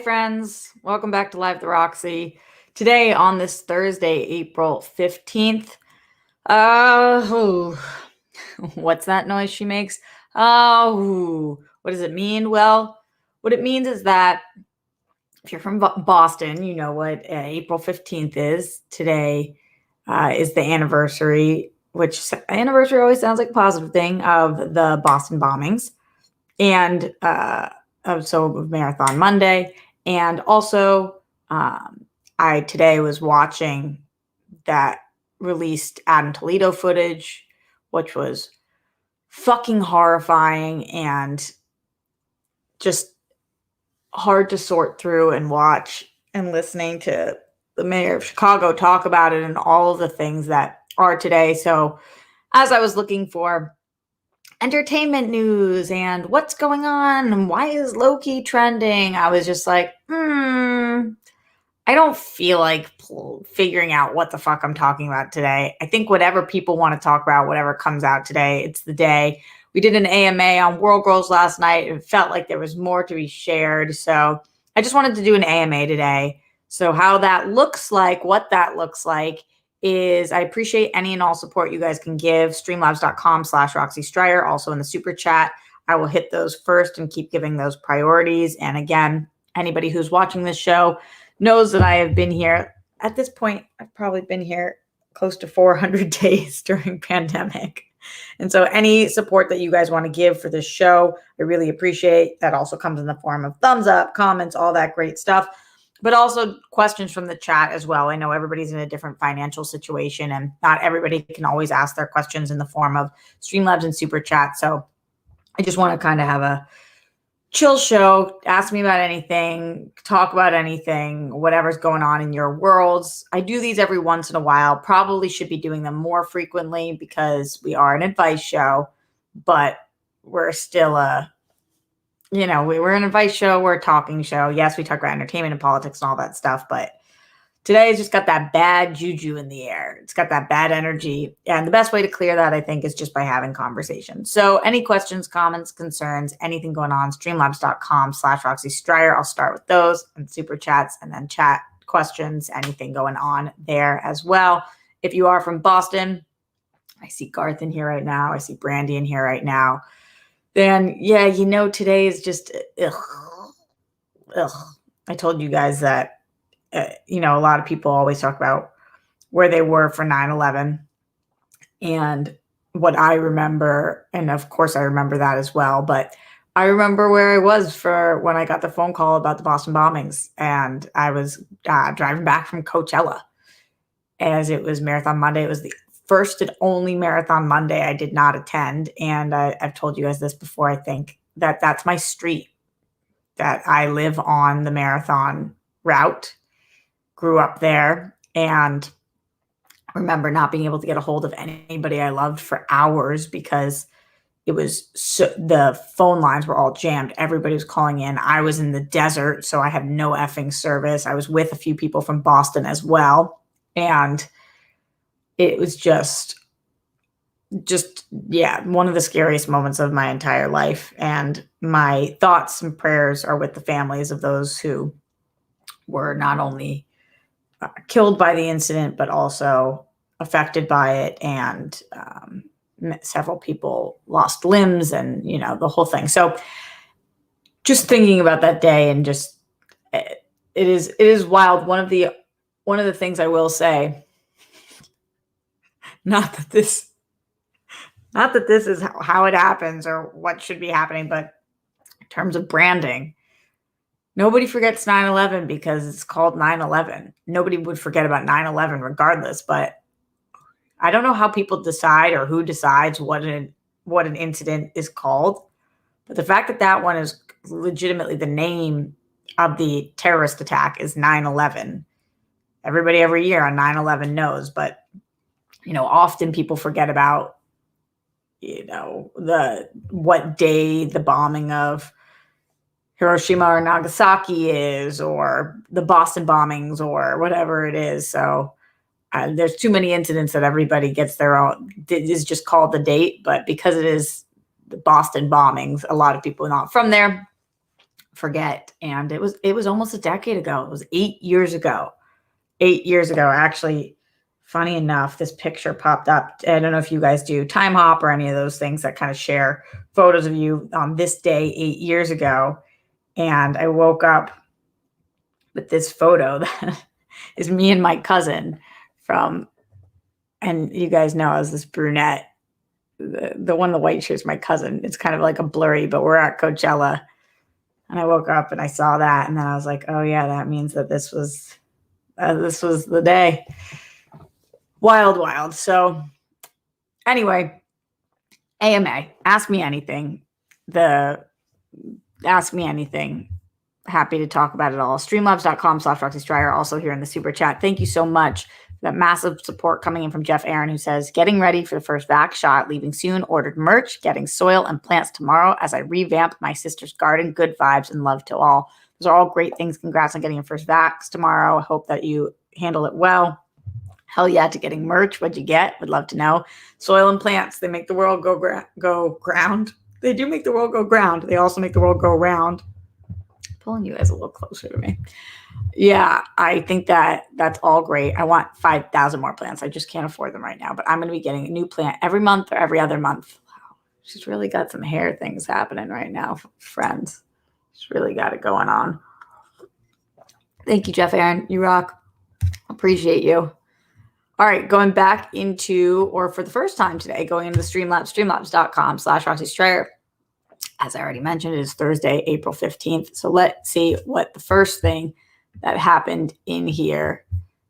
friends. Welcome back to Live the Roxy. Today on this Thursday, April 15th. What's that noise she makes? What does it mean? Well, what it means is that if you're from Boston, you know what April 15th is. Today is the anniversary, which anniversary always sounds like a positive thing, of the Boston bombings. And so Marathon Monday. And also, I today was watching that released Adam Toledo footage, which was fucking horrifying and just hard to sort through and watch, and listening to the mayor of Chicago talk about it and all of the things that are today. So as I was looking for entertainment news and what's going on and why is Loki trending, I was just like, I don't feel like figuring out what the fuck I'm talking about today. I think whatever people want to talk about, whatever comes out today, it's the day. We did an AMA on World Girls last night. It felt like there was more to be shared. So I just wanted to do an AMA today. So how that looks like, what that looks like, is I appreciate any and all support you guys can give. Streamlabs.com/Roxy Stryer. Also in the super chat, I will hit those first and keep giving those priorities. And again, anybody who's watching this show knows that I have been here. At this point, I've probably been here close to 400 days during pandemic. And so any support that you guys want to give for this show, I really appreciate. That also comes in the form of thumbs up, comments, all that great stuff, but also questions from the chat as well. I know everybody's in a different financial situation and not everybody can always ask their questions in the form of Streamlabs and super chat. So I just want to kind of have a chill show. Ask me about anything, talk about anything, whatever's going on in your worlds. I do these every once in a while. Probably should be doing them more frequently because we are an advice show, but we're still we're an advice show. We're a talking show. Yes, we talk about entertainment and politics and all that stuff, but today's just got that bad juju in the air. It's got that bad energy. And the best way to clear that, I think, is just by having conversations. So any questions, comments, concerns, anything going on, streamlabs.com/Roxy Stryer. I'll start with those and super chats and then chat questions, anything going on there as well. If you are from Boston, I see Garth in here right now. I see Brandy in here right now. Then, yeah, today is just, ugh. I told you guys that a lot of people always talk about where they were for 9/11 and what I remember. And of course I remember that as well, but I remember where I was for when I got the phone call about the Boston bombings. And I was driving back from Coachella, as it was Marathon Monday. It was the first and only Marathon Monday I did not attend. And I've told you guys this before. I think that's my street, that I live on the marathon route. Grew up there and remember not being able to get a hold of anybody I loved for hours because it was the phone lines were all jammed. Everybody was calling in. I was in the desert, so I had no effing service. I was with a few people from Boston as well. And it was just one of the scariest moments of my entire life. And my thoughts and prayers are with the families of those who were not only killed by the incident, but also affected by it. And several people lost limbs and, the whole thing. So just thinking about that day and just, it is wild. One of the things I will say, not that this is how it happens or what should be happening, but in terms of branding, nobody forgets 9/11 because it's called 9/11. Nobody would forget about 9/11 regardless, but I don't know how people decide or who decides what an incident is called. But the fact that one is legitimately the name of the terrorist attack is 9/11. Everybody every year on 9/11 knows, but often people forget about what day the bombing of Hiroshima or Nagasaki is, or the Boston bombings, or whatever it is. So there's too many incidents that everybody gets their own. It is just called the date, but because it is the Boston bombings, a lot of people not from there forget. And it was almost a decade ago. It was 8 years ago. 8 years ago, actually. Funny enough, this picture popped up. I don't know if you guys do Time Hop or any of those things that kind of share photos of you on this day 8 years ago. And I woke up with this photo that is me and my cousin from, and you guys know I was this brunette. The one in the white shirt is my cousin. It's kind of like a blurry, but we're at Coachella. And I woke up and I saw that. And then I was like, oh yeah, that means that this was the day. Wild, wild. So anyway, AMA, ask me anything. Ask me anything. Happy to talk about it all. Streamlabs.com/Roxy Stryer, also here in the super chat. Thank you so much. That massive support coming in from Jeff Aaron, who says, getting ready for the first vac shot, leaving soon, ordered merch, getting soil and plants tomorrow as I revamp my sister's garden. Good vibes and love to all. Those are all great things. Congrats on getting your first vax tomorrow. I hope that you handle it well. Hell yeah to getting merch. What'd you get? Would love to know. Soil and plants, they make the world go ground. They do make the world go ground. They also make the world go round. Pulling you guys a little closer to me. Yeah, I think that's all great. I want 5,000 more plants. I just can't afford them right now, but I'm going to be getting a new plant every month or every other month. Wow, she's really got some hair things happening right now, friends. She's really got it going on. Thank you, Jeff Aaron. You rock. Appreciate you. All right, going back into, or for the first time today, going into the Streamlabs, streamlabs.com/Roxy Stryer. As I already mentioned, it is Thursday, April 15th. So let's see what the first thing that happened in here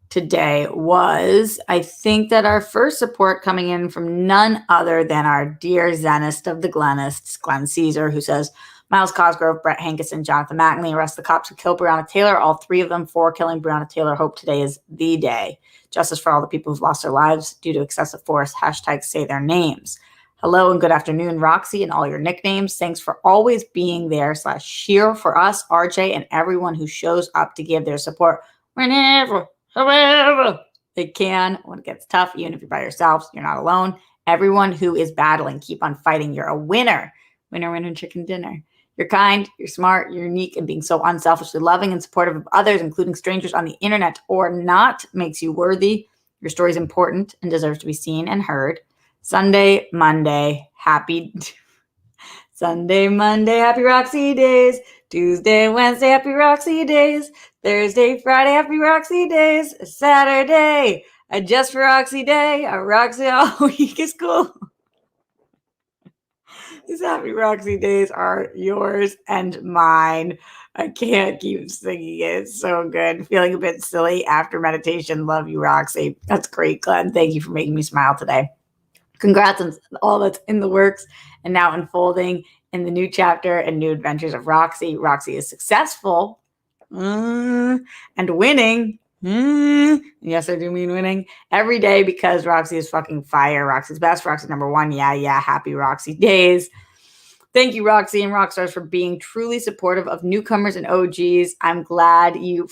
today was. I think that our first support coming in from none other than our dear Zenist of the Glenists, Glenn Caesar, who says, Miles Cosgrove, Brett Hankerson, Jonathan McNally arrest the cops who killed Breonna Taylor. All three of them for killing Breonna Taylor. Hope today is the day. Justice for all the people who've lost their lives due to excessive force. Hashtag say their names. Hello and good afternoon, Roxy, and all your nicknames. Thanks for always being there /cheer for us, RJ, and everyone who shows up to give their support whenever, however they can. When it gets tough, even if you're by yourselves, you're not alone. Everyone who is battling, keep on fighting. You're a winner. Winner, winner, chicken dinner. You're kind, you're smart, you're unique, and being so unselfishly loving and supportive of others, including strangers on the internet or not, makes you worthy. Your story is important and deserves to be seen and heard. Sunday, Monday, happy Roxy days. Tuesday, Wednesday, happy Roxy days. Thursday, Friday, happy Roxy days. Saturday, a just for Roxy day. A Roxy all week is cool. These happy Roxy days are yours and mine. I can't keep singing it. It's so good. Feeling a bit silly after meditation. Love you, Roxy. That's great, Glenn. Thank you for making me smile today. Congrats on all that's in the works and now unfolding in the new chapter and new adventures of Roxy. Roxy is successful and winning. Yes, I do mean winning every day because Roxy is fucking fire. Roxy's best. Roxy number one. Yeah. Happy Roxy days. Thank you, Roxy and Rockstars, for being truly supportive of newcomers and OGs. I'm glad you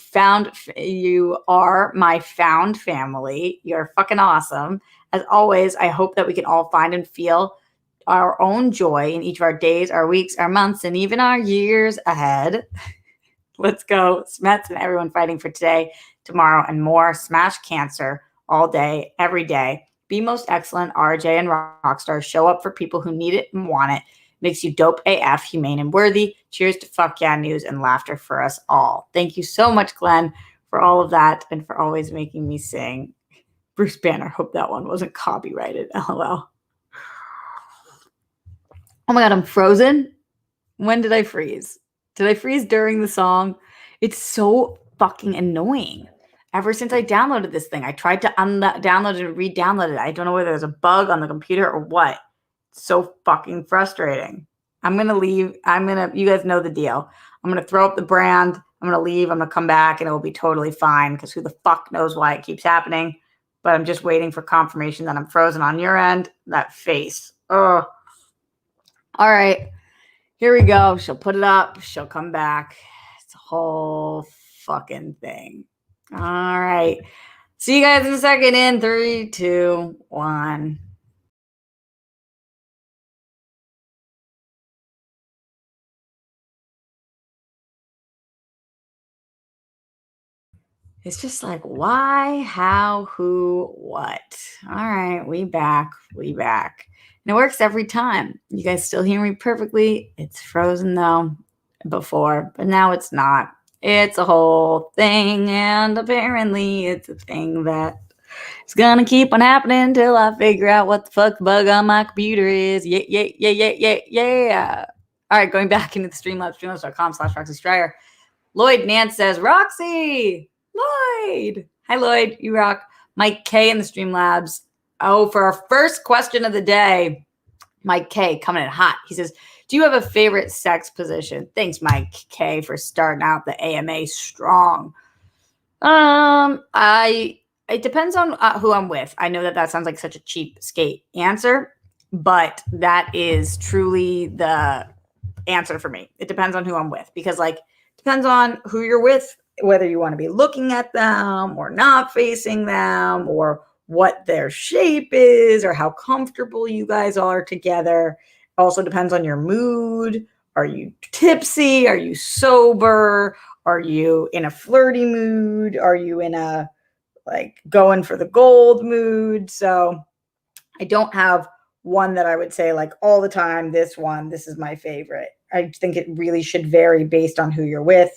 are my found family. You're fucking awesome. As always, I hope that we can all find and feel our own joy in each of our days, our weeks, our months, and even our years ahead. Let's go. Smets and everyone fighting for today, tomorrow, and more. Smash cancer all day, every day. Be most excellent, RJ and Rockstars. Show up for people who need it and want it. Makes you dope AF, humane and worthy. Cheers to fuck yeah news and laughter for us all. Thank you so much, Glenn, for all of that and for always making me sing. Bruce Banner, hope that one wasn't copyrighted. LOL. Oh my God, I'm frozen. When did I freeze? Did I freeze during the song? It's so fucking annoying. Ever since I downloaded this thing, I tried to download it and re-download it. I don't know whether there's a bug on the computer or what. It's so fucking frustrating. I'm going to leave. You guys know the deal. I'm going to throw up the brand. I'm going to leave. I'm going to come back and it will be totally fine because who the fuck knows why it keeps happening. But I'm just waiting for confirmation that I'm frozen on your end. That face. Oh. All right. Here we go. She'll put it up. She'll come back. It's a whole fucking thing. All right. See you guys in a second in 3, 2, 1. It's just like, why, how, who, what? All right, we back. And it works every time. You guys still hear me perfectly. It's frozen though before, but now it's not. It's a whole thing, and apparently it's a thing that it's gonna keep on happening until I figure out what the fuck the bug on my computer is. Yeah. All right, going back into the Streamlabs, streamlabs.com/Roxy Stryer. Lloyd Nance says, Roxy, Lloyd. Hi, Lloyd. You rock. Mike K in the Streamlabs. Oh, for our first question of the day, Mike K coming in hot. He says, do you have a favorite sex position? Thanks, Mike K, for starting out the AMA strong. It depends on who I'm with. I know that sounds like such a cheap skate answer, but that is truly the answer for me. It depends on who I'm with, because like depends on who you're with, whether you want to be looking at them or not facing them, or what their shape is, or how comfortable you guys are together. Also depends on your mood. Are you tipsy? Are you sober? Are you in a flirty mood? Are you in a like going for the gold mood? So I don't have one that I would say like all the time, this is my favorite. I think it really should vary based on who you're with,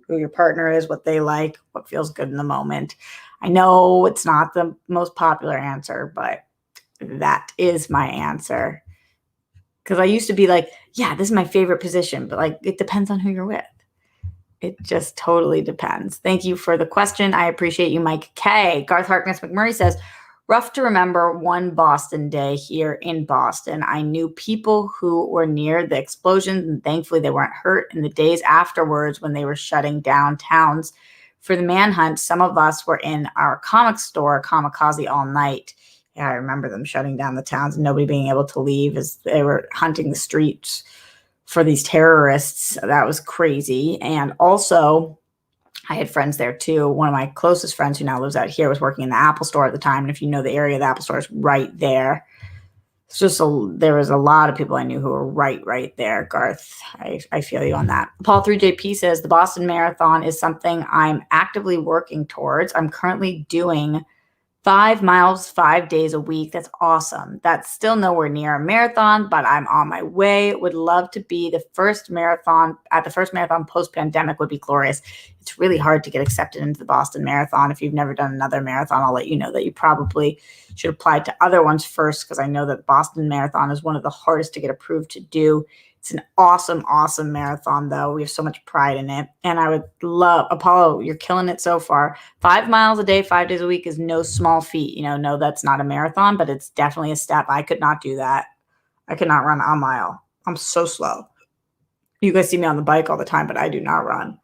who your partner is, what they like, what feels good in the moment. I know it's not the most popular answer, but that is my answer. Because I used to be like, yeah, this is my favorite position, but like it depends on who you're with. It just totally depends. Thank you for the question. I appreciate you, Mike K. Garth Harkness McMurray says, rough to remember one Boston day here in Boston. I knew people who were near the explosions, and thankfully they weren't hurt. In the days afterwards, when they were shutting down towns for the manhunt, some of us were in our comic store, Kamikaze, all night. Yeah, I remember them shutting down the towns and nobody being able to leave as they were hunting the streets for these terrorists. That was crazy. And also, I had friends there too. One of my closest friends who now lives out here was working in the Apple store at the time. And if you know the area, the Apple store is right there. It's just there was a lot of people I knew who were right there. Garth, I feel you on that. Paul 3JP says, the Boston Marathon is something I'm actively working towards. I'm currently doing 5 miles, 5 days a week. That's awesome. That's still nowhere near a marathon, but I'm on my way. Would love to be the first marathon post-pandemic would be glorious. It's really hard to get accepted into the Boston Marathon. If you've never done another marathon, I'll let you know that you probably should apply to other ones first, because I know that the Boston Marathon is one of the hardest to get approved to do. It's an awesome, awesome marathon, though. We have so much pride in it. And I would love, Apollo, you're killing it so far. 5 miles a day, 5 days a week is no small feat. No, that's not a marathon, but it's definitely a step. I could not do that. I could not run a mile. I'm so slow. You guys see me on the bike all the time, but I do not run.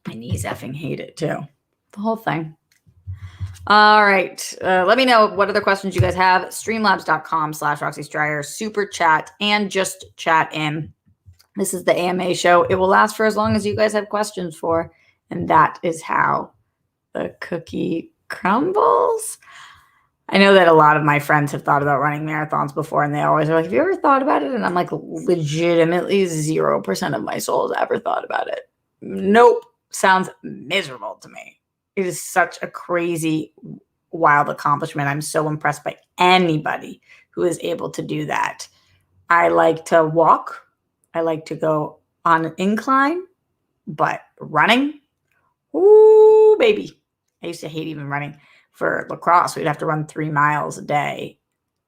My knees effing hate it too. The whole thing. All right. Let me know what other questions you guys have. Streamlabs.com/Roxy Stryer, super chat, and just chat in. This is the AMA show. It will last for as long as you guys have questions for. And that is how the cookie crumbles. I know that a lot of my friends have thought about running marathons before, and they always are like, have you ever thought about it? And I'm like, legitimately 0% of my soul has ever thought about it. Nope. Sounds miserable to me. It is such a crazy, wild accomplishment. I'm so impressed by anybody who is able to do that. I like to walk. I like to go on an incline, but running, ooh, baby. I used to hate even running for lacrosse. We'd have to run 3 miles a day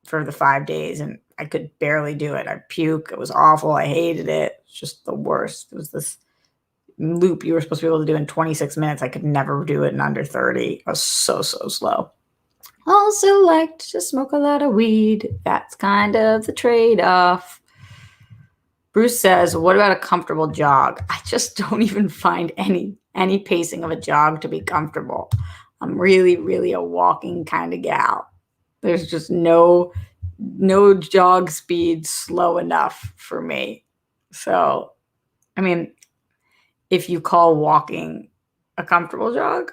for the 5 days, and I could barely do it. I'd puke. It was awful. I hated it. It's just the worst. It was this loop you were supposed to be able to do in 26 minutes. I could never do it in under 30. I was so slow. Also like to smoke a lot of weed. That's kind of the trade-off. Bruce says, what about a comfortable jog? I just don't even find any pacing of a jog to be comfortable. I'm really a walking kind of gal. There's just no jog speed slow enough for me. So, I mean, if you call walking a comfortable jog,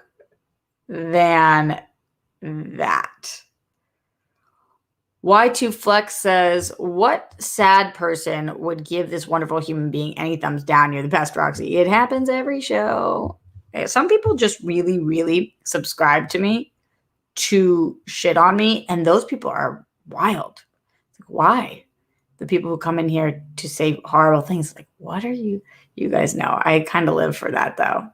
then that. Y2Flex says, what sad person would give this wonderful human being any thumbs down? You're the best, Roxy. It happens every show. Some people just really, really subscribe to me to shit on me, and those people are wild. Like, why? The people who come in here to say horrible things, like, what are you? You guys know. I kind of live for that, though.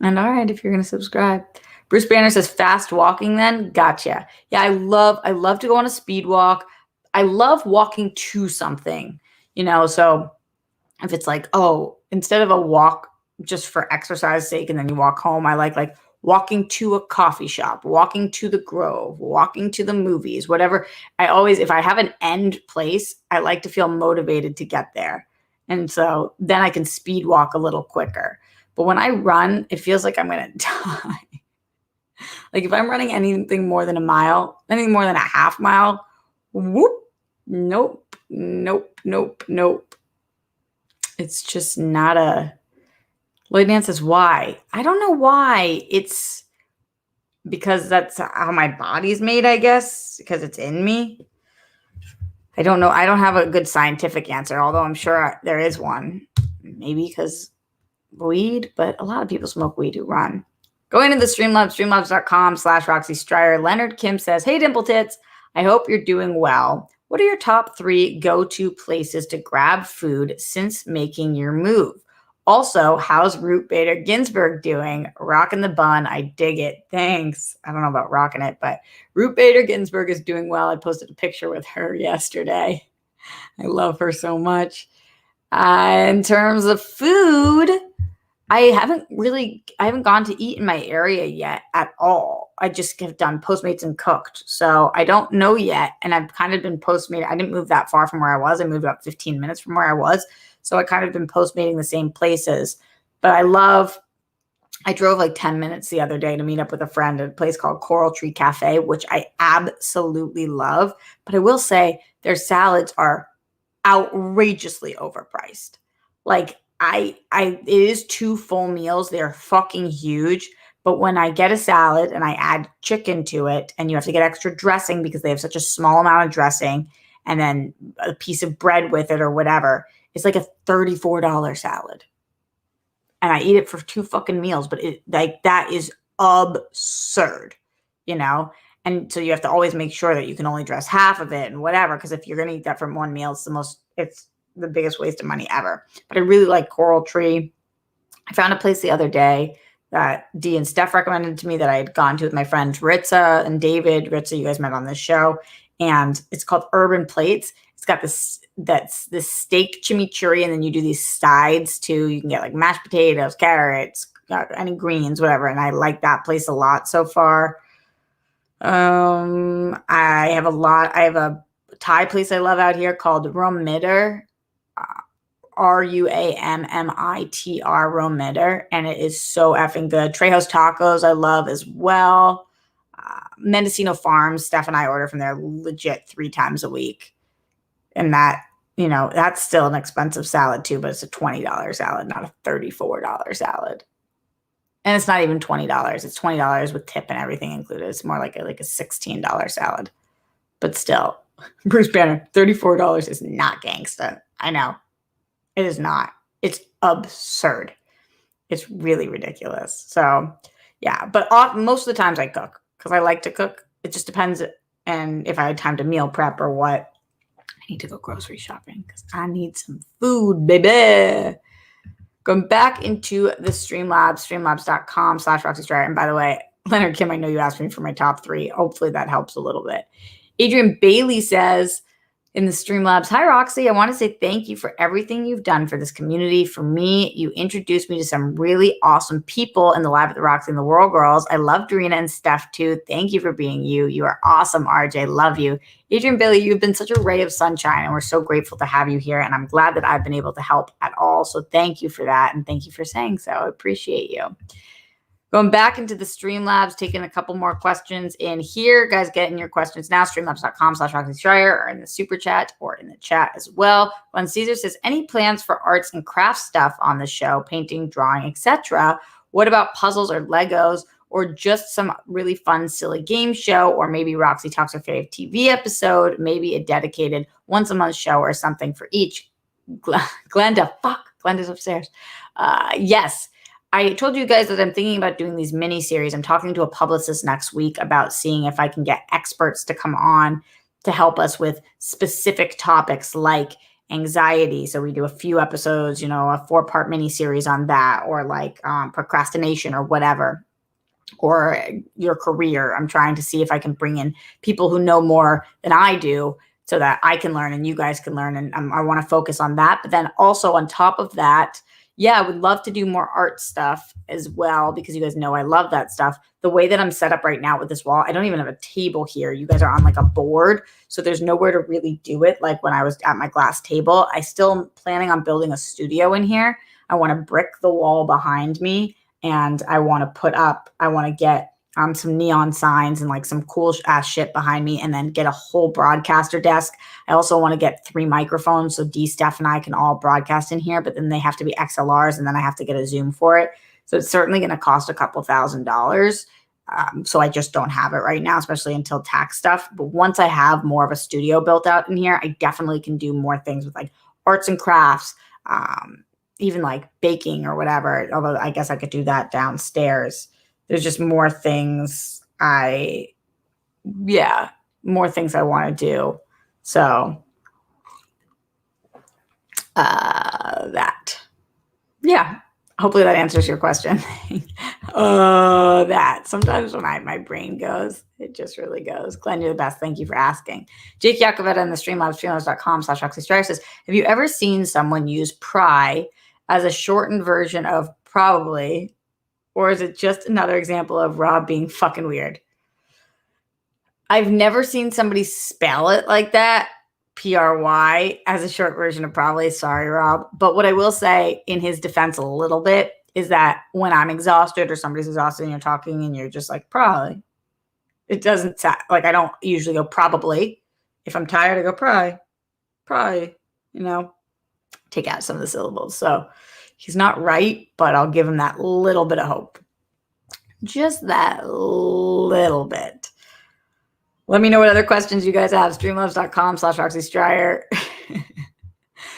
And all right, if you're going to subscribe. Bruce Banner says fast walking then. Gotcha. Yeah, I love to go on a speed walk. I love walking to something, so if it's like, oh, instead of a walk just for exercise sake and then you walk home, I like walking to a coffee shop, walking to the Grove, walking to the movies, whatever. If I have an end place, I like to feel motivated to get there. And so then I can speed walk a little quicker. But when I run, it feels like I'm going to die. Like if I'm running anything more than a mile, anything more than a half mile, whoop, nope. It's just not a... Lloyd Nance says, why? I don't know why. It's because that's how my body's made, I guess, because it's in me. I don't know. I don't have a good scientific answer, although I'm sure there is one. Maybe because weed, but a lot of people smoke weed who run. Going to the Streamlabs, streamlabs.com/Roxy Stryer. Leonard Kim says, hey, Dimple Tits, I hope you're doing well. What are your top 3 go-to places to grab food since making your move? Also, how's Ruth Bader Ginsburg doing? Rocking the bun. I dig it. Thanks. I don't know about rocking it, but Ruth Bader Ginsburg is doing well. I posted a picture with her yesterday. I love her so much. In terms of food, I haven't gone to eat in my area yet at all. I just have done Postmates and cooked. So I don't know yet. And I've kind of been Postmated. I didn't move that far from where I was. I moved about 15 minutes from where I was. So I kind of been Postmating the same places. But I drove like 10 minutes the other day to meet up with a friend at a place called Coral Tree Cafe, which I absolutely love. But I will say their salads are outrageously overpriced. Like it is 2 full meals. They're fucking huge. But when I get a salad and I add chicken to it, and you have to get extra dressing because they have such a small amount of dressing, and then a piece of bread with it or whatever, it's like a $34 salad. And I eat it for 2 fucking meals, but that is absurd, And so you have to always make sure that you can only dress half of it and whatever, because if you're going to eat that from one meal, it's the biggest waste of money ever. But I really like Coral Tree. I found a place the other day that Dee and Steph recommended to me that I had gone to with my friends Ritza and David. Ritza, you guys met on this show. And it's called Urban Plates. It's got this steak chimichurri, and then you do these sides too. You can get like mashed potatoes, carrots, any greens, whatever. And I like that place a lot so far. I have a Thai place I love out here called Romitter, RUAMMITR, Romitter, and it is so effing good. Trejo's Tacos I love as well. Mendocino Farms, Steph and I order from there legit 3 times a week. And that's still an expensive salad too, but it's a $20 salad, not a $34 salad. And it's not even $20. It's $20 with tip and everything included. It's more like a $16 salad. But still, Bruce Banner, $34 is not gangsta. I know. It is not. It's absurd. It's really ridiculous. So, yeah. But most of the times I cook because I like to cook. It just depends and if I had time to meal prep or what. I need to go grocery shopping because I need some food, baby. Going back into the Streamlabs, streamlabs.com/Roxy Stryer. And by the way, Leonard Kim, I know you asked me for my top 3. Hopefully that helps a little bit. Adrian Bailey says in the Streamlabs, hi, Roxy. I want to say thank you for everything you've done for this community. For me, you introduced me to some really awesome people in the Live at the Roxy and the World Girls. I love Dorina and Steph too. Thank you for being you. You are awesome, RJ. Love you. Adrian Bailey, you've been such a ray of sunshine, and we're so grateful to have you here. And I'm glad that I've been able to help at all. So thank you for that. And thank you for saying so. I appreciate you. Going back into the Streamlabs, taking a couple more questions in here. Guys, get in your questions now. Streamlabs.com/Roxy Stryer, or in the super chat or in the chat as well. Juan Caesar says, any plans for arts and crafts stuff on the show, painting, drawing, etc.? What about puzzles or Legos, or just some really fun, silly game show, or maybe Roxy Talks her fave TV episode, maybe a dedicated once a month show or something for each? Glenda's upstairs. Yes. I told you guys that I'm thinking about doing these mini series. I'm talking to a publicist next week about seeing if I can get experts to come on to help us with specific topics like anxiety. So we do a few episodes, a 4-part mini series on that, or like procrastination or whatever, or your career. I'm trying to see if I can bring in people who know more than I do so that I can learn and you guys can learn. And I want to focus on that. But then also on top of that, yeah, I would love to do more art stuff as well, because you guys know I love that stuff. The way that I'm set up right now with this wall, I don't even have a table here. You guys are on like a board, so there's nowhere to really do it. Like when I was at my glass table, I still am planning on building a studio in here. I want to brick the wall behind me, and I want to get some neon signs and like some cool ass shit behind me, and then get a whole broadcaster desk. I also want to get 3 microphones so D, Steph, and I can all broadcast in here, but then they have to be XLRs, and then I have to get a Zoom for it. So it's certainly going to cost a couple $1,000. So I just don't have it right now, especially until tax stuff. But once I have more of a studio built out in here, I definitely can do more things with like arts and crafts, even like baking or whatever. Although I guess I could do that downstairs. There's just more things more things I want to do. So that, yeah, hopefully that answers your question. That sometimes when my brain goes, it just really goes. Glenn, you're the best. Thank you for asking. Jake Yakoveta in the streamlabs.com/OxyStrider says, have you ever seen someone use pry as a shortened version of probably, or is it just another example of Rob being fucking weird? I've never seen somebody spell it like that, PRY, as a short version of probably. Sorry, Rob. But what I will say in his defense a little bit is that when I'm exhausted or somebody's exhausted and you're talking and you're just like, probably, it doesn't sound like, I don't usually go probably. If I'm tired, I go probably, take out some of the syllables. So he's not right, but I'll give him that little bit of hope. Just that little bit. Let me know what other questions you guys have. Streamlabs.com/OxyStrider.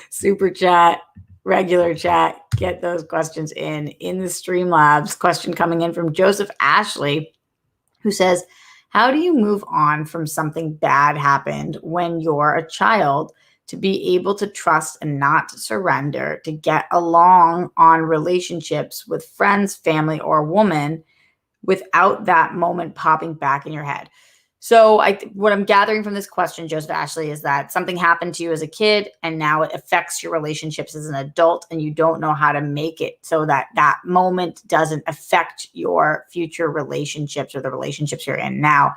Super chat, regular chat. Get those questions in the Streamlabs. Question coming in from Joseph Ashley, who says, how do you move on from something bad happened when you're a child to be able to trust and not surrender, to get along on relationships with friends, family, or a woman without that moment popping back in your head? So what I'm gathering from this question, Joseph Ashley, is that something happened to you as a kid and now it affects your relationships as an adult, and you don't know how to make it so that that moment doesn't affect your future relationships or the relationships you're in now.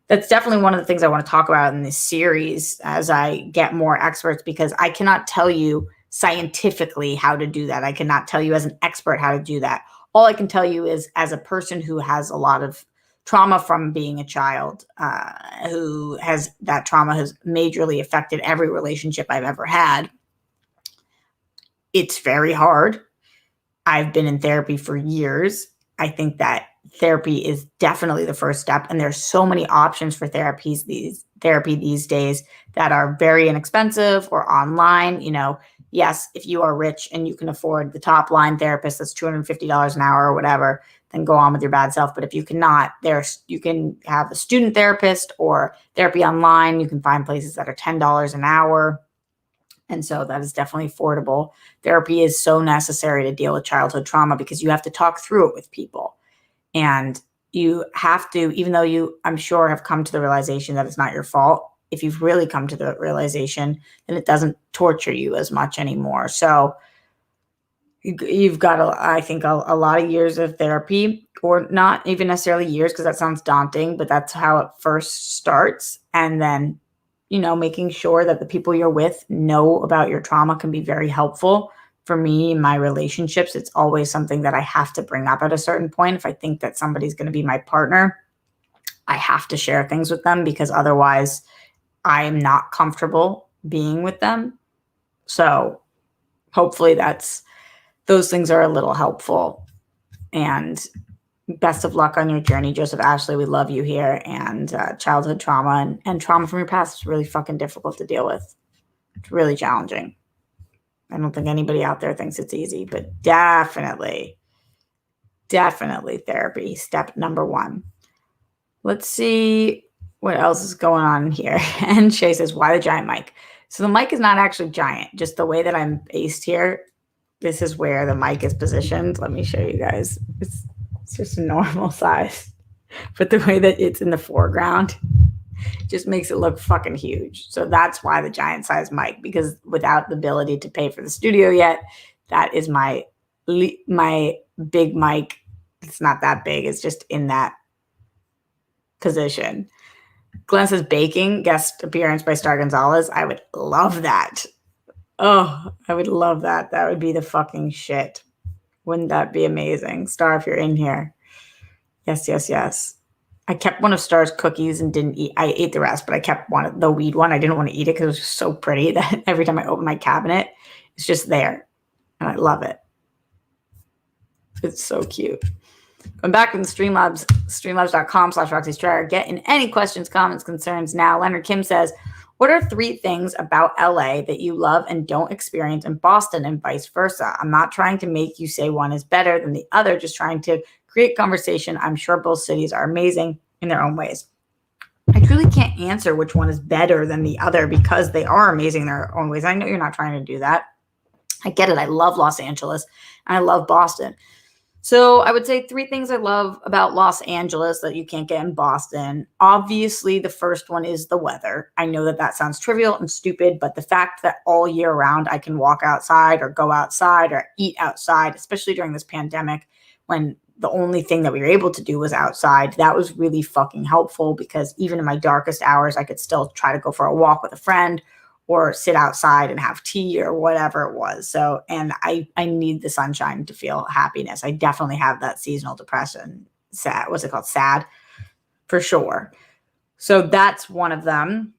That's definitely one of the things I want to talk about in this series as I get more experts, because I cannot tell you scientifically how to do that. I cannot tell you as an expert how to do that. All I can tell you is, as a person who has a lot of trauma from being a child, who has that trauma has majorly affected every relationship I've ever had. It's very hard. I've been in therapy for years. I think that therapy is definitely the first step. And there's so many options for therapy these days that are very inexpensive or online. Yes, if you are rich and you can afford the top line therapist that's $250 an hour or whatever, then go on with your bad self. But if you cannot, you can have a student therapist or therapy online. You can find places that are $10 an hour. And so that is definitely affordable. Therapy is so necessary to deal with childhood trauma, because you have to talk through it with people. And you have to, even though you, I'm sure, have come to the realization that it's not your fault, if you've really come to the realization, then it doesn't torture you as much anymore. So you've got, I think, a lot of years of therapy, or not even necessarily years, because that sounds daunting, but that's how it first starts. And then, making sure that the people you're with know about your trauma can be very helpful. For me, in my relationships, it's always something that I have to bring up at a certain point. If I think that somebody's going to be my partner, I have to share things with them, because otherwise I am not comfortable being with them. So hopefully those things are a little helpful. And best of luck on your journey, Joseph Ashley. We love you here. And childhood trauma and trauma from your past is really fucking difficult to deal with. It's really challenging. I don't think anybody out there thinks it's easy, but definitely Definitely therapy. Step number 1. Let's see what else is going on here. And Shay says, why the giant mic? So the mic is not actually giant. Just the way that I'm based here, this is where the mic is positioned. Let me show you guys. It's just a normal size. But the way that it's in the foreground just makes it look fucking huge. So that's why the giant size mic, because without the ability to pay for the studio yet, that is my big mic. It's not that big. It's just in that position. Glenn says baking, guest appearance by Star Gonzalez. I would love that. Oh, I would love that. That would be the fucking shit. Wouldn't that be amazing? Star, if you're in here. Yes. I kept one of Star's cookies and didn't eat. I ate the rest, but I kept the weed one. I didn't want to eat it because it was just so pretty that every time I open my cabinet, it's just there. And I love it. It's so cute. Going back to the Streamlabs, streamlabs.com/Roxy Striar. Get in any questions, comments, concerns now. Leonard Kim says, what are 3 things about LA that you love and don't experience in Boston and vice versa? I'm not trying to make you say one is better than the other, just trying to create conversation. I'm sure both cities are amazing in their own ways. I truly can't answer which one is better than the other because they are amazing in their own ways. I know you're not trying to do that. I get it. I love Los Angeles and I love Boston. So I would say 3 things I love about Los Angeles that you can't get in Boston. Obviously, the first one is the weather. I know that sounds trivial and stupid, but the fact that all year round I can walk outside or go outside or eat outside, especially during this pandemic when the only thing that we were able to do was outside, that was really fucking helpful because even in my darkest hours, I could still try to go for a walk with a friend or sit outside and have tea or whatever it was. So, and I need the sunshine to feel happiness. I definitely have that seasonal depression. Sad. What's it called? Sad, for sure. So that's one of them.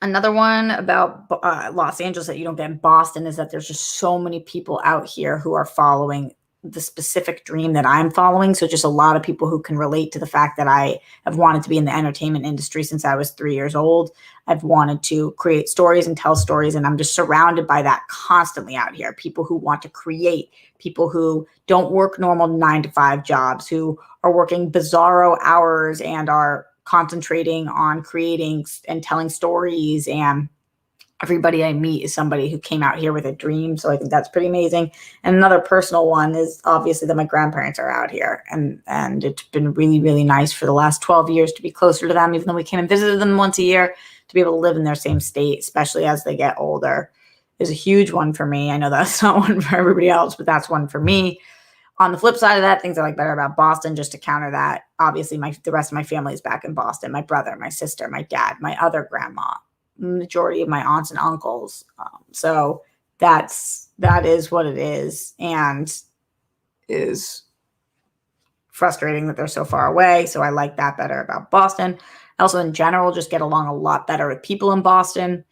Another one about Los Angeles that you don't get in Boston is that there's just so many people out here who are following the specific dream that I'm following. So just a lot of people who can relate to the fact that I have wanted to be in the entertainment industry since I was 3 years old. I've wanted to create stories and tell stories, and I'm just surrounded by that constantly out here. People who want to create, people who don't work normal 9-to-5 jobs, who are working bizarro hours and are concentrating on creating and telling stories. And everybody I meet is somebody who came out here with a dream. So I think that's pretty amazing. And another personal one is obviously that my grandparents are out here. And it's been really, really nice for the last 12 years to be closer to them, even though we came and visited them once a year, to be able to live in their same state, especially as they get older, is a huge one for me. I know that's not one for everybody else, but that's one for me. On the flip side of that, things I like better about Boston, just to counter that, obviously the rest of my family is back in Boston. My brother, my sister, my dad, my other grandma, majority of my aunts and uncles. So that is what it is, and is frustrating that they're so far away. So I like that better about Boston. Also, in general, just get along a lot better with people in Boston.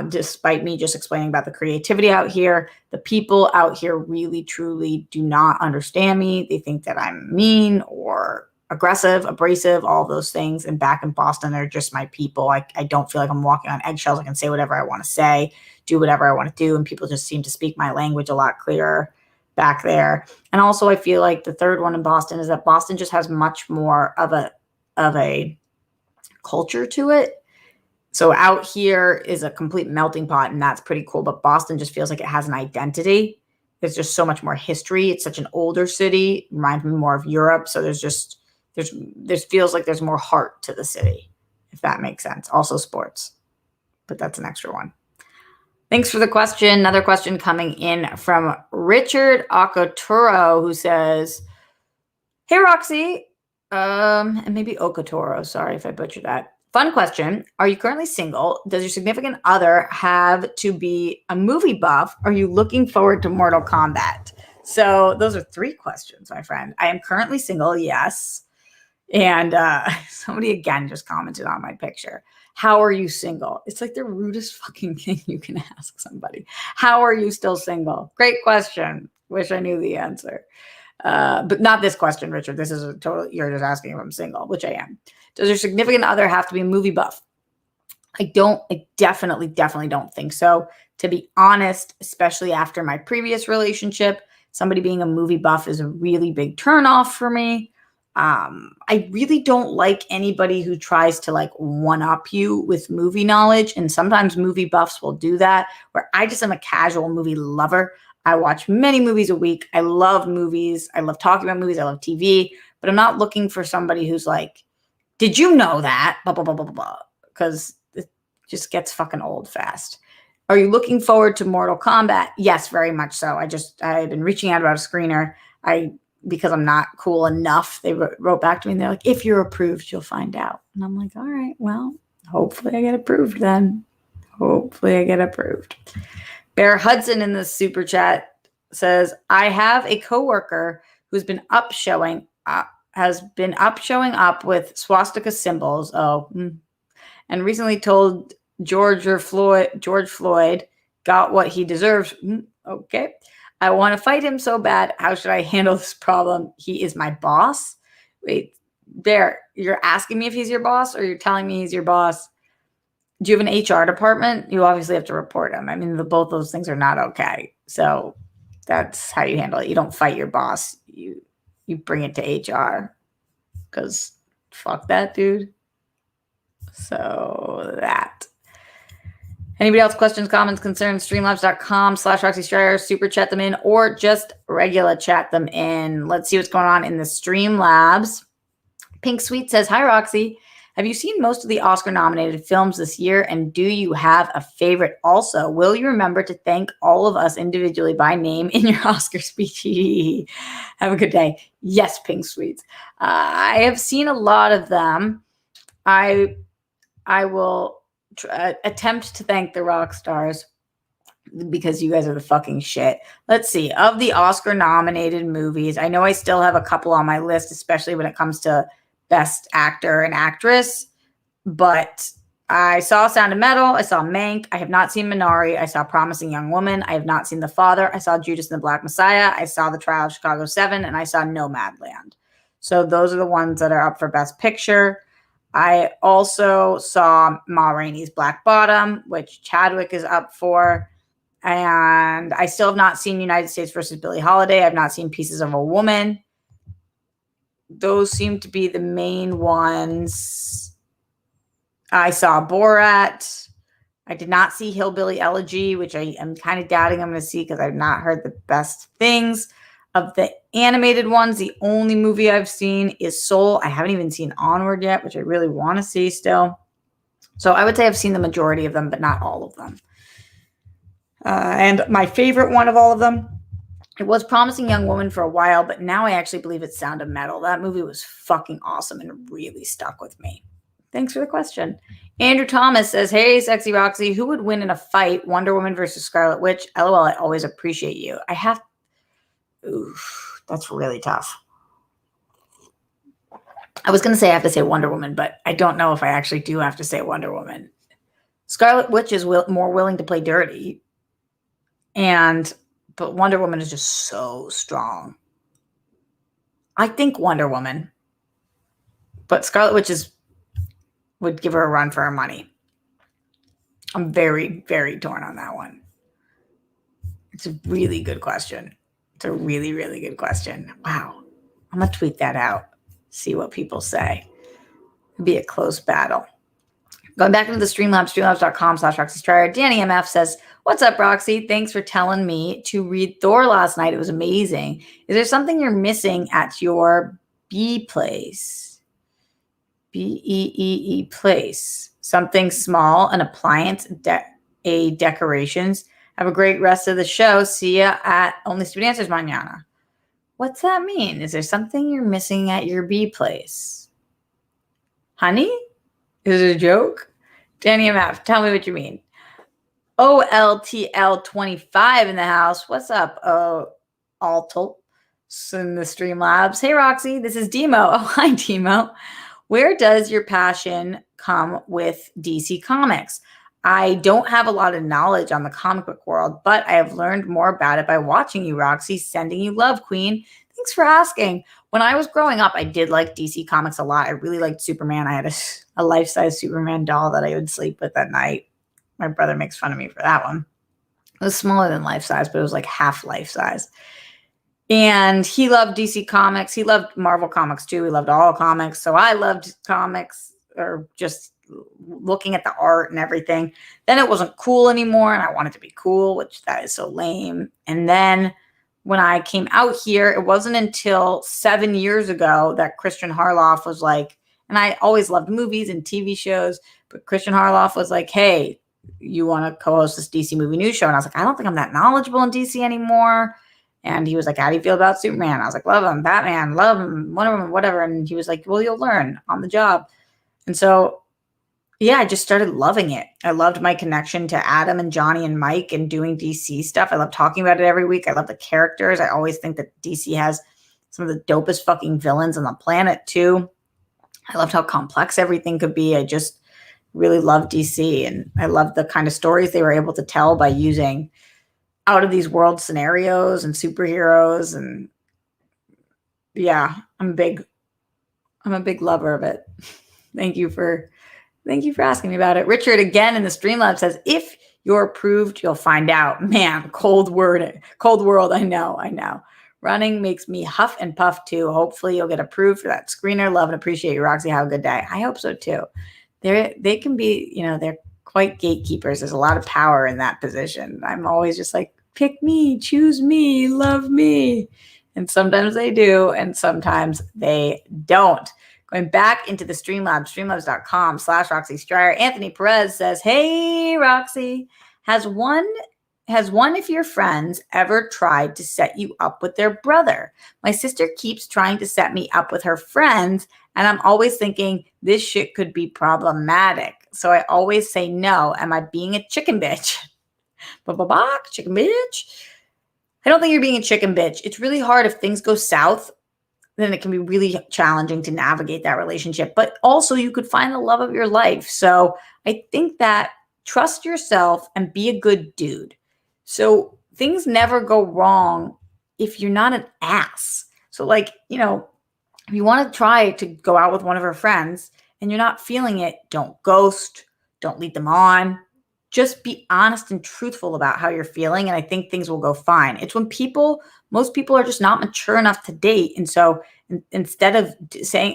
Despite me just explaining about the creativity out here, the people out here really, truly do not understand me. They think that I'm mean or aggressive, abrasive, all those things. And back in Boston, they're just my people. I don't feel like I'm walking on eggshells. I can say whatever I want to say, do whatever I want to do. And people just seem to speak my language a lot clearer back there. And also, I feel like the third one in Boston is that Boston just has much more of a culture to it. So out here is a complete melting pot, and that's pretty cool. But Boston just feels like it has an identity. There's just so much more history. It's such an older city. It reminds me more of Europe. So there's feels like there's more heart to the city, if that makes sense. Also sports, but that's an extra one. Thanks for the question. Another question coming in from Richard Okoturo, who says, hey, Roxy, and maybe Okotoro. Sorry if I butchered that. Fun question. Are you currently single? Does your significant other have to be a movie buff? Are you looking forward to Mortal Kombat? So those are 3 questions, my friend. I am currently single, yes. And somebody again just commented on my picture. How are you single? It's like the rudest fucking thing you can ask somebody. How are you still single? Great question. Wish I knew the answer. But not this question, Richard. This is you're just asking if I'm single, which I am. Does your significant other have to be a movie buff? I definitely don't think so. To be honest, especially after my previous relationship, Somebody being a movie buff is a really big turnoff for me. I really don't like anybody who tries to like one up you with movie knowledge. And sometimes movie buffs will do that, where I just am a casual movie lover. I watch many movies a week. I love movies. I love talking about movies. I love TV, but I'm not looking for somebody who's like, did you know that? Blah, blah, blah, blah, blah, because it just gets fucking old fast. Are you looking forward to Mortal Kombat? Yes, very much so. I've been reaching out about a screener. Because I'm not cool enough, they wrote back to me and they're like, if you're approved, you'll find out. And I'm like, all right, well, hopefully I get approved then. Hopefully I get approved. Bear Hudson in the super chat says, I have a coworker who's been showing up with swastika symbols. And recently told George Floyd got what he deserves. Okay. I want to fight him so bad. How should I handle this problem? He is my boss. Wait, Bear, you're asking me if he's your boss or you're telling me he's your boss? Do you have an HR department? You obviously have to report him. I mean, both those things are not okay. So that's how you handle it. You don't fight your boss. You bring it to HR because fuck that dude. So that. Anybody else questions, comments, concerns, streamlabs.com/Roxy Striar, super chat them in or just regular chat them in. Let's see what's going on in the Streamlabs. Pink Sweet says, hi, Roxy. Have you seen most of the Oscar-nominated films this year, and do you have a favorite? Also, will you remember to thank all of us individually by name in your Oscar speech? Have a good day. Yes, Pink Sweets. I have seen a lot of them. I will attempt to thank the rock stars because you guys are the fucking shit. Let's see. Of the Oscar-nominated movies, I know I still have a couple on my list, especially when it comes to Best Actor and Actress. But I saw Sound of Metal. I saw Mank. I have not seen Minari. I saw Promising Young Woman. I have not seen The Father. I saw Judas and the Black Messiah. I saw The Trial of Chicago 7. And I saw Nomadland. So those are the ones that are up for Best Picture. I also saw Ma Rainey's Black Bottom, which Chadwick is up for. And I still have not seen United States versus Billie Holiday. I've not seen Pieces of a Woman. Those seem to be the main ones. I saw Borat. I did not see Hillbilly Elegy, which I am kind of doubting I'm going to see because I've not heard the best things. Of the animated ones, the only movie I've seen is Soul. I haven't even seen Onward yet, which I really want to see still. So I would say I've seen the majority of them, but not all of them. And my favorite one of all of them, it was Promising Young Woman for a while, but now I actually believe it's Sound of Metal. That movie was fucking awesome and really stuck with me. Thanks for the question. Andrew Thomas says, hey, Sexy Roxy, who would win in a fight, Wonder Woman versus Scarlet Witch? LOL, I always appreciate you. Oof, that's really tough. I was going to say I have to say Wonder Woman, but I don't know if I actually do have to say Wonder Woman. Scarlet Witch is more willing to play dirty. But Wonder Woman is just so strong. I think Wonder Woman. But Scarlet Witch would give her a run for her money. I'm very, very torn on that one. It's a really good question. It's a really, really good question. Wow. I'm going to tweet that out. See what people say. It'd be a close battle. Going back into the Streamlabs, streamlabs.com/Roxy Striar. Danny MF says, what's up, Roxy? Thanks for telling me to read Thor last night. It was amazing. Is there something you're missing at your B place? B-E-E-E place. Something small, an appliance, decorations. Have a great rest of the show. See ya at Only Stupid Answers mañana. What's that mean? Is there something you're missing at your B place? Honey? Is it a joke? Danny MF, tell me what you mean. OLTL25 in the house. What's up, Altel? In the Streamlabs. Hey, Roxy, this is Demo. Oh, hi, Demo. Where does your passion come with DC Comics? I don't have a lot of knowledge on the comic book world, but I have learned more about it by watching you, Roxy. Sending you love, Queen. Thanks for asking. When I was growing up, I did like DC Comics a lot. I really liked Superman. I had a life-size Superman doll that I would sleep with at night. My brother makes fun of me for that one. It was smaller than life-size, but it was like half life-size. And he loved DC Comics. He loved Marvel Comics too. He loved all comics. So I loved comics, or just looking at the art and everything. Then it wasn't cool anymore, and I wanted to be cool, which that is so lame. And then when I came out here, it wasn't until 7 years ago that Christian Harloff was like, and I always loved movies and TV shows, but Christian Harloff was like, hey, you want to co-host this DC movie news show? And I was like, I don't think I'm that knowledgeable in DC anymore. And he was like, how do you feel about Superman? I was like, love him. Batman, love him, whatever. And he was like, well, you'll learn on the job. And so, yeah, I just started loving it. I loved my connection to Adam and Johnny and Mike and doing DC stuff. I love talking about it every week. I love the characters. I always think that DC has some of the dopest fucking villains on the planet too. I loved how complex everything could be. I just really loved DC, and I loved the kind of stories they were able to tell by using out of these world scenarios and superheroes. And yeah, I'm a big lover of it. Thank you for asking me about it. Richard again in the Streamlab says, if you're approved, you'll find out. Man, cold world. I know. Running makes me huff and puff too. Hopefully you'll get approved for that screener. Love and appreciate you, Roxy. Have a good day. I hope so too. They can be, they're quite gatekeepers. There's a lot of power in that position. I'm always just like, pick me, choose me, love me. And sometimes they do, and sometimes they don't. Going back into the Streamlabs, streamlabs.com/Roxy Stryer. Anthony Perez says, hey, Roxy, has one of your friends ever tried to set you up with their brother? My sister keeps trying to set me up with her friends, and I'm always thinking this shit could be problematic. So I always say no. Am I being a chicken bitch? Chicken bitch. I don't think you're being a chicken bitch. It's really hard if things go south. Then it can be really challenging to navigate that relationship. But also you could find the love of your life. So I think that trust yourself and be a good dude. So things never go wrong if you're not an ass. So like, if you want to try to go out with one of her friends and you're not feeling it, don't ghost, don't lead them on. Just be honest and truthful about how you're feeling. And I think things will go fine. It's when most people are just not mature enough to date. And so instead of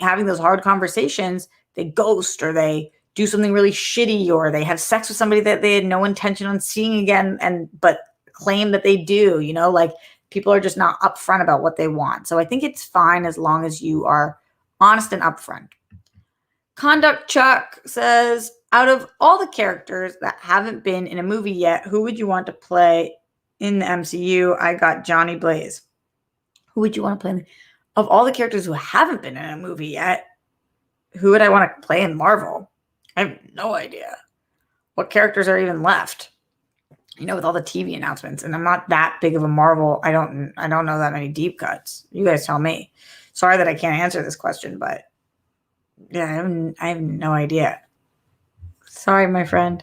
having those hard conversations, they ghost, or they do something really shitty, or they have sex with somebody that they had no intention on seeing again, but claim that they do, like people are just not upfront about what they want. So I think it's fine as long as you are honest and upfront. Conduct Chuck says, out of all the characters that haven't been in a movie yet, who would you want to play in the MCU? I got Johnny Blaze. Who would you want to play of all the characters who haven't been in a movie yet? Who would I want to play in Marvel? I have no idea. What characters are even left? With all the TV announcements, and I'm not that big of a Marvel. I don't know that many deep cuts. You guys tell me. Sorry that I can't answer this question, but yeah, I have no idea. Sorry, my friend.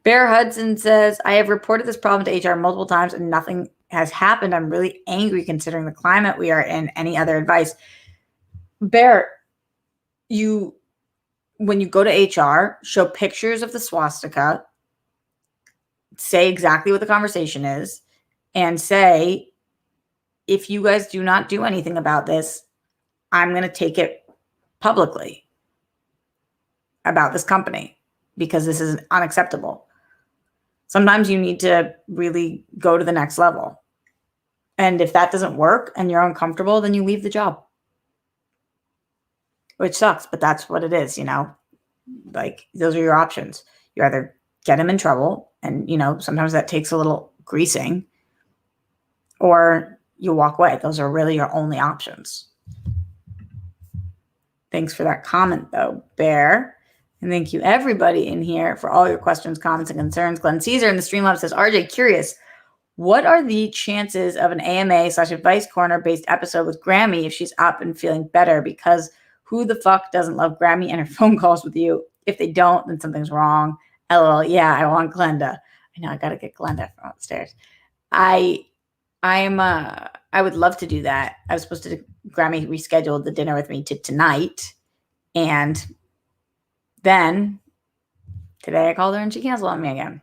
Bear Hudson says, I have reported this problem to HR multiple times and nothing has happened. I'm really angry considering the climate we are in. Any other advice? Bear, when you go to HR, show pictures of the swastika, say exactly what the conversation is, and say, if you guys do not do anything about this, I'm going to take it publicly about this company, because this is unacceptable. Sometimes you need to really go to the next level. And if that doesn't work and you're uncomfortable, then you leave the job. Which sucks, but that's what it is, Like, those are your options. You either get them in trouble, and, sometimes that takes a little greasing, or you walk away. Those are really your only options. Thanks for that comment, though, Bear. And thank you, everybody in here, for all your questions, comments, and concerns. Glenn Caesar in the Streamlab says, RJ, curious, what are the chances of an AMA/Advice Corner-based episode with Grammy if she's up and feeling better? Because who the fuck doesn't love Grammy and her phone calls with you? If they don't, then something's wrong. LOL, yeah, I want Glenda. I know, I got to get Glenda from upstairs. I would love to do that. I was supposed to Grammy rescheduled the dinner with me to tonight, and then today I called her and she canceled on me again.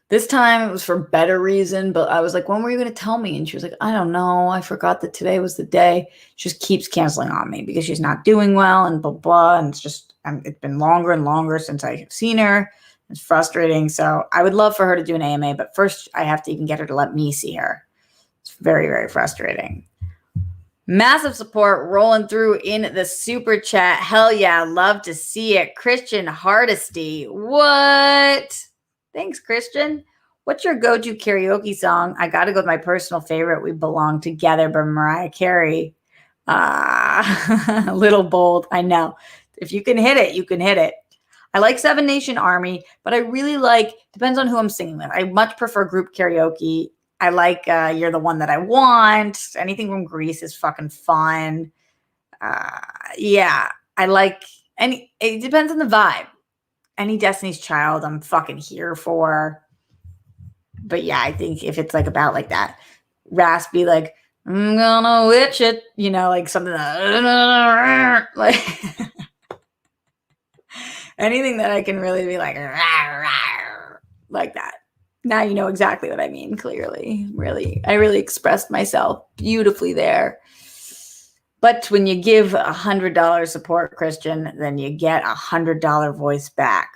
This time it was for better reason, but I was like, when were you going to tell me? And she was like, I don't know. I forgot that today was the day. She just keeps canceling on me because she's not doing well and blah, blah. And it's been longer and longer since I've seen her. It's frustrating. So I would love for her to do an AMA, but first I have to even get her to let me see her. It's very, very frustrating. Massive support rolling through in the super chat. Hell yeah, love to see it. Christian Hardesty. What? Thanks, Christian. What's your go-to karaoke song? I got to go with my personal favorite, We Belong Together by Mariah Carey. A little bold, I know. If you can hit it, you can hit it. I like Seven Nation Army, but I really depends on who I'm singing with. I much prefer group karaoke. I like You're the One That I Want. Anything from Grease is fucking fun. Yeah, I like it depends on the vibe. Any Destiny's Child, I'm fucking here for. But yeah, I think if it's about that raspy, I'm gonna witch it, something like anything that I can really be like that. Now you know exactly what I mean, clearly. I really expressed myself beautifully there. But when you give $100 support, Christian, then you get $100 voice back.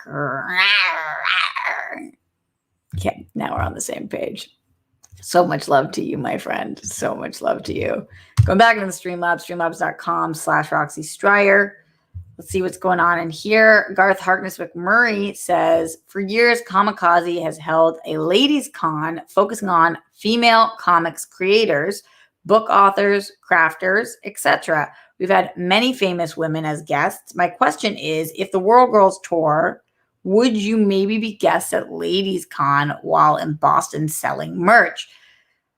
Okay, now we're on the same page. So much love to you, my friend. So much love to you. Going back into the Streamlabs, streamlabs.com/Roxy Stryer. Let's see what's going on in here. Garth Harkness McMurray says, for years, Kamikaze has held a ladies' con focusing on female comics creators, book authors, crafters, etc. We've had many famous women as guests. My question is, if the World Girls Tour, would you maybe be guests at Ladies Con while in Boston selling merch?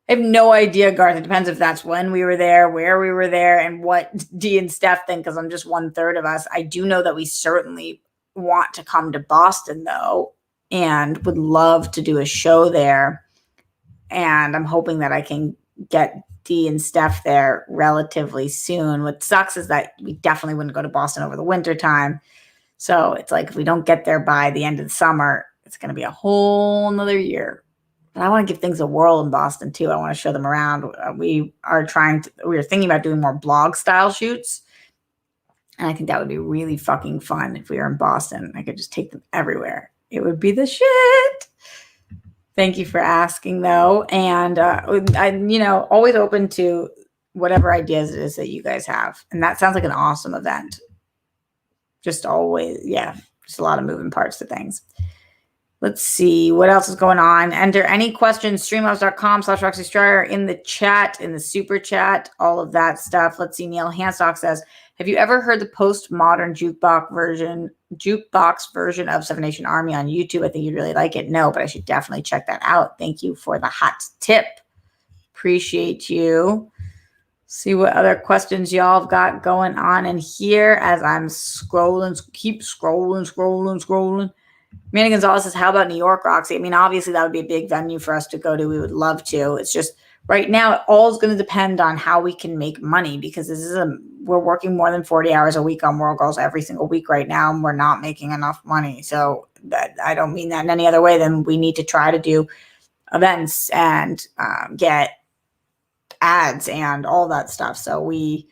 I have no idea, Garth. It depends if that's when we were there, where we were there, and what Dee and Steph think, because I'm just 1/3 of us. I do know that we certainly want to come to Boston, though, and would love to do a show there. And I'm hoping that I can get Dee and Steph there relatively soon. What sucks is that we definitely wouldn't go to Boston over the winter time. So it's like if we don't get there by the end of the summer, it's going to be a whole nother year. But I want to give things a whirl in Boston too. I want to show them around. We are thinking about doing more blog style shoots. And I think that would be really fucking fun if we were in Boston. I could just take them everywhere. It would be the shit. Thank you for asking though. And I'm, always open to whatever ideas it is that you guys have. And that sounds like an awesome event. Just always, yeah, just a lot of moving parts to things. Let's see what else is going on. Enter any questions, streamlabs.com/Roxy Stryer in the chat, in the super chat, all of that stuff. Let's see. Neil Hanstock says, have you ever heard the postmodern jukebox version of Seven Nation Army on YouTube? I think you'd really like it. No, but I should definitely check that out. Thank you for the hot tip. Appreciate you. See what other questions y'all have got going on in here as I'm keep scrolling. Manny Gonzalez says, how about New York, Roxy? I mean, obviously that would be a big venue for us to go to. We would love to. It's just right now, it all is going to depend on how we can make money, because we're working more than 40 hours a week on World Girls every single week right now, and we're not making enough money. So I don't mean that in any other way than we need to try to do events and get ads and all that stuff. So New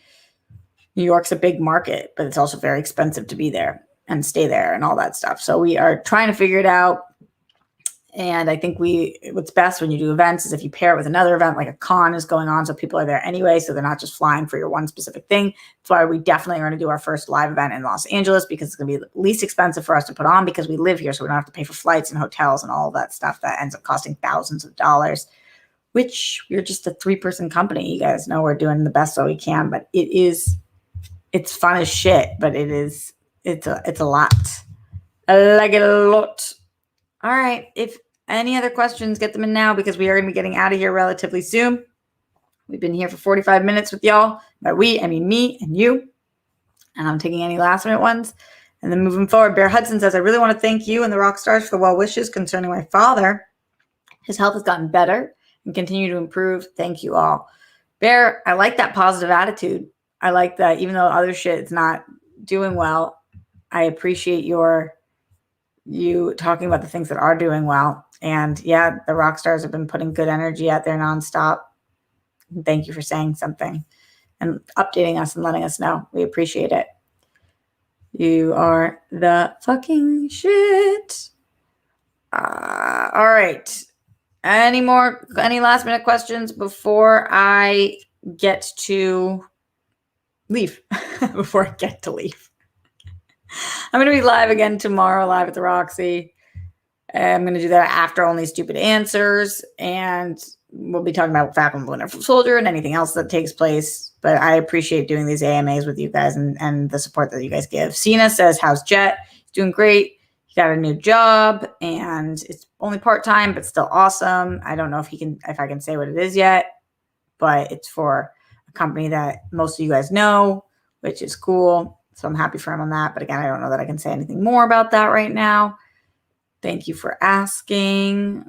York's a big market, but it's also very expensive to be there and stay there and all that stuff. So we are trying to figure it out. And I think what's best when you do events is if you pair it with another event, like a con is going on. So people are there anyway. So they're not just flying for your one specific thing. That's why we definitely are going to do our first live event in Los Angeles, because it's going to be the least expensive for us to put on because we live here. So we don't have to pay for flights and hotels and all of that stuff that ends up costing thousands of dollars, which we're just a 3-person company. You guys know we're doing the best that we can, but it's fun as shit, but it's a lot. I like it a lot. All right. If any other questions, get them in now, because we are going to be getting out of here relatively soon. We've been here for 45 minutes with y'all. By we, I mean me and you. And I'm taking any last minute ones. And then moving forward, Bear Hudson says, I really want to thank you and the rock stars for the well wishes concerning my father. His health has gotten better and continue to improve. Thank you all. Bear, I like that positive attitude. I like that even though other shit is not doing well, I appreciate you talking about the things that are doing well. And yeah, the rock stars have been putting good energy out there nonstop. Thank you for saying something and updating us and letting us know. We appreciate it. You are the fucking shit. All right. Any last minute questions before I get to leave? Before I get to leave. I'm going to be live again tomorrow, live at the Roxy. I'm going to do that after Only Stupid Answers, and we'll be talking about Falcon and Winter Soldier and anything else that takes place. But I appreciate doing these AMAs with you guys and the support that you guys give. Cena says, how's Jet? He's doing great. He got a new job, and it's only part-time, but still awesome. I don't know if I can say what it is yet, but it's for a company that most of you guys know, which is cool. So I'm happy for him on that. But again, I don't know that I can say anything more about that right now. Thank you for asking.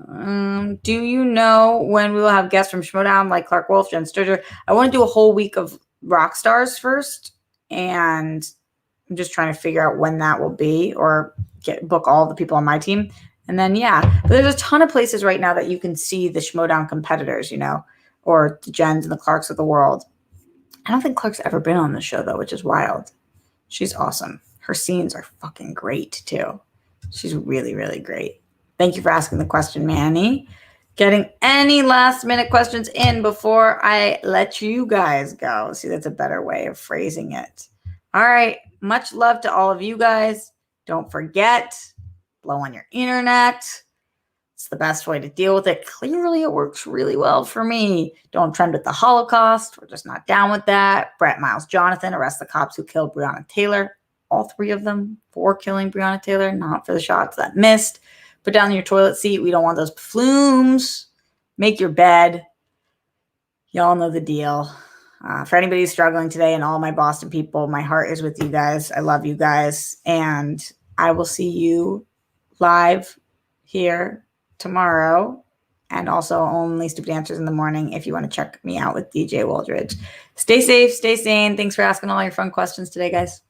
Do you know when we will have guests from Schmodown like Clark Wolf, Jen Sturger? I want to do a whole week of rock stars first, and I'm just trying to figure out when that will be, or book all the people on my team. And then, yeah, but there's a ton of places right now that you can see the Schmodown competitors, or the Jens and the Clarks of the world. I don't think Clark's ever been on the show, though, which is wild. She's awesome. Her scenes are fucking great, too. She's really, really great. Thank you for asking the question, Manny. Getting any last minute questions in before I let you guys go. See, that's a better way of phrasing it. All right. Much love to all of you guys. Don't forget, blow on your internet. It's the best way to deal with it. Clearly, it works really well for me. Don't trend with the Holocaust. We're just not down with that. Brett Miles Jonathan, arrest the cops who killed Breonna Taylor. All three of them for killing Breonna Taylor, not for the shots that missed. Put down your toilet seat. We don't want those flumes. Make your bed. Y'all know the deal. For anybody who's struggling today and all my Boston people, my heart is with you guys. I love you guys. And I will see you live here tomorrow. And also Only Stupid Answers in the morning if you want to check me out with DJ Waldridge. Stay safe. Stay sane. Thanks for asking all your fun questions today, guys.